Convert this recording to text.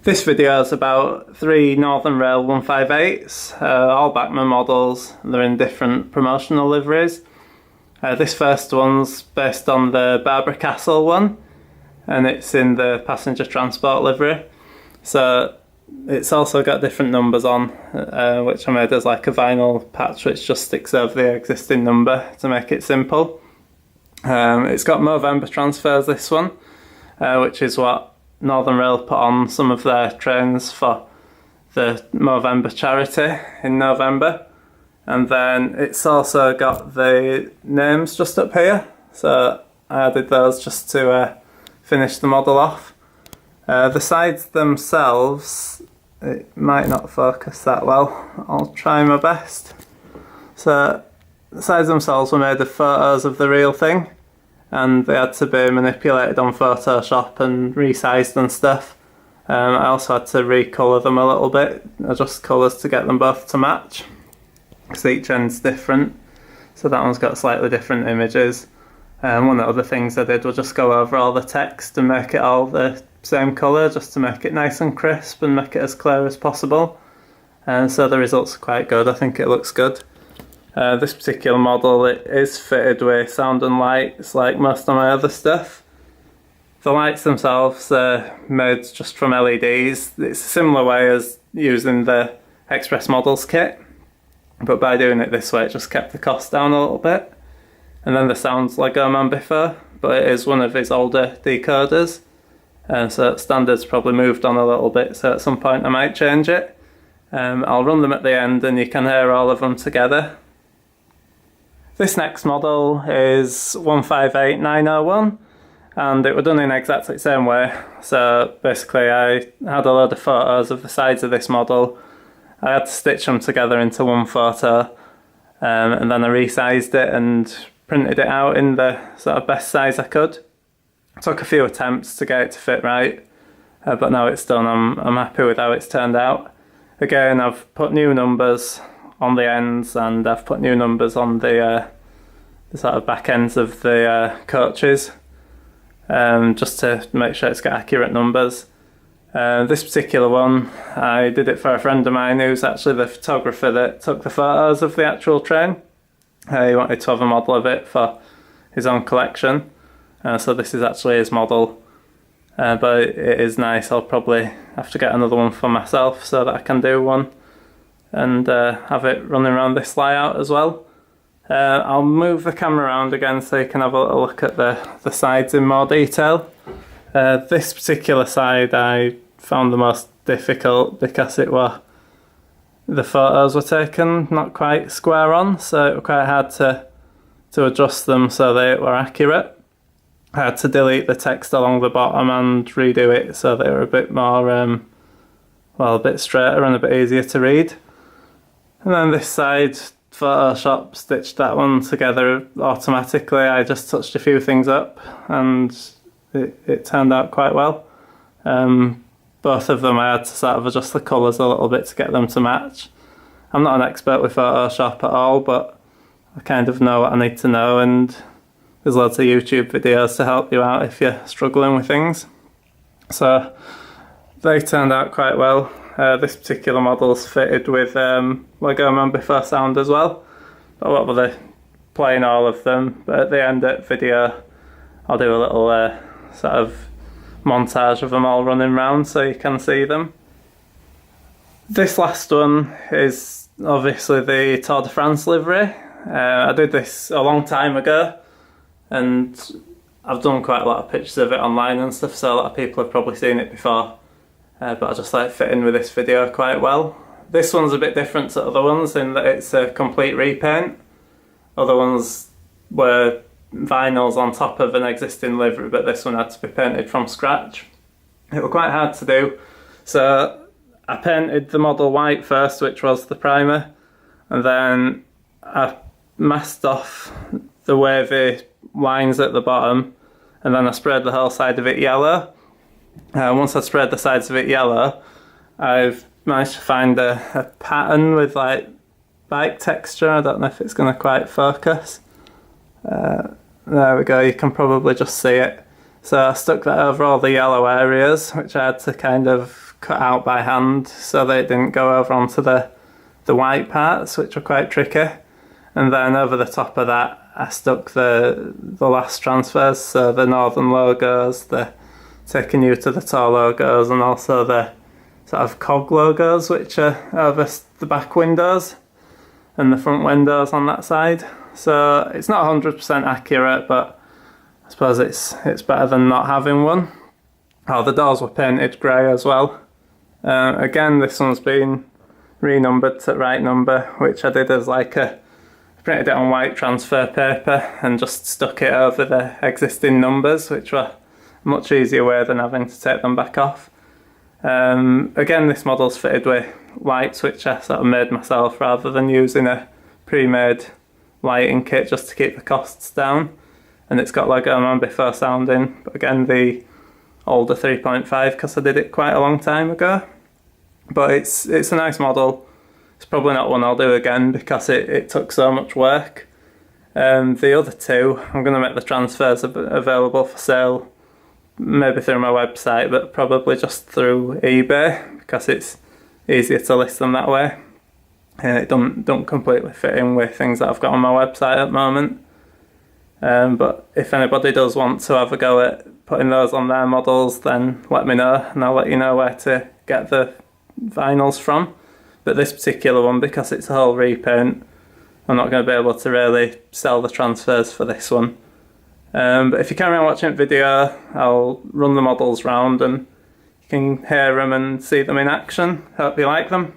This video is about 3 Northern Rail 158's, all Bachmann models. They're in different promotional liveries. This first one's based on the Barbara Castle one, and it's in the passenger transport livery. So it's also got different numbers on, which I made as like a vinyl patch which just sticks over the existing number to make it simple. It's got Movember transfers, this one, which is what Northern Rail put on some of their trains for the Movember charity in November. And then it's also got the names just up here, so I added those just to finish the model off. The sides themselves, it might not focus that well, I'll try my best. So the sides themselves were made of photos of the real thing, and they had to be manipulated on Photoshop and resized and stuff. I also had to recolour them a little bit, adjust colours to get them both to match, because each end's different. So that one's got slightly different images. One of the other things I did was just go over all the text and make it all the same colour, just to make it nice and crisp and make it as clear as possible. And so the results are quite good. I think it looks good. This particular model, it is fitted with sound and lights like most of my other stuff. The lights themselves are made just from LEDs. It's a similar way as using the Express Models kit, but by doing it this way it just kept the cost down a little bit. And then the sound's Lego Man before, but it is one of his older decoders, and so standards probably moved on a little bit, so at some point I might change it. I'll run them at the end and you can hear all of them together. This next model is 158901, and it was done in exactly the same way. So basically I had a load of photos of the sides of this model. I had to stitch them together into one photo, and then I resized it and printed it out in the sort of best size I could. It took a few attempts to get it to fit right, but now it's done. I'm happy with how it's turned out. Again, I've put new numbers on the ends, and I've put new numbers on the sort of back ends of the coaches, just to make sure it's got accurate numbers. This particular one, I did it for a friend of mine who's actually the photographer that took the photos of the actual train. He wanted to have a model of it for his own collection, so this is actually his model. But it is nice. I'll probably have to get another one for myself so that I can do one and have it running around this layout as well. I'll move the camera around again so you can have a little look at the sides in more detail. This particular side I found the most difficult because the photos were taken not quite square on, so it was quite hard to adjust them so they were accurate. I had to delete the text along the bottom and redo it so they were a bit more, a bit straighter and a bit easier to read. And then this side, Photoshop stitched that one together automatically. I just touched a few things up and it turned out quite well. Both of them I had to sort of adjust the colours a little bit to get them to match. I'm not an expert with Photoshop at all, but I kind of know what I need to know, and there's loads of YouTube videos to help you out if you're struggling with things. So they turned out quite well. This particular model's fitted with Lego Man before sound as well. But what were they? Playing all of them. But at the end of the video, I'll do a little sort of montage of them all running around so you can see them. This last one is obviously the Tour de France livery. I did this a long time ago, and I've done quite a lot of pictures of it online and stuff, so a lot of people have probably seen it before. But I just like fit in with this video quite well. This one's a bit different to other ones in that it's a complete repaint. Other ones were vinyls on top of an existing livery, but this one had to be painted from scratch. It was quite hard to do, so I painted the model white first, which was the primer, and then I masked off the wavy lines at the bottom, and then I sprayed the whole side of it yellow. Once I sprayed the sides of it yellow, I've managed to find a pattern with like bike texture. I don't know if it's going to quite focus. There we go, you can probably just see it. So I stuck that over all the yellow areas, which I had to kind of cut out by hand so they didn't go over onto the white parts, which were quite tricky. And then over the top of that I stuck the last transfers, so the Northern logos, the Taking You to the Tour logos, and also the sort of cog logos, which are over the back windows and the front windows on that side. So it's not 100% accurate, but I suppose it's better than not having one. Oh, the doors were painted grey as well. Again, this one's been renumbered to right number, which I did as like printed it on white transfer paper and just stuck it over the existing numbers, which were a much easier way than having to take them back off. Again, this model's fitted with lights, which I sort of made myself rather than using a pre-made lighting kit just to keep the costs down. And it's got Lego Man before sounding, but again the older 3.5 because I did it quite a long time ago. But it's a nice model. It's probably not one I'll do again because it took so much work. The other two, I'm going to make the transfers available for sale, maybe through my website, but probably just through eBay because it's easier to list them that way. And it don't completely fit in with things that I've got on my website at the moment. But if anybody does want to have a go at putting those on their models, then let me know and I'll let you know where to get the vinyls from. But this particular one, because it's a whole repaint, I'm not going to be able to really sell the transfers for this one. But if you carry on watching the video, I'll run the models round and you can hear them and see them in action. Hope you like them.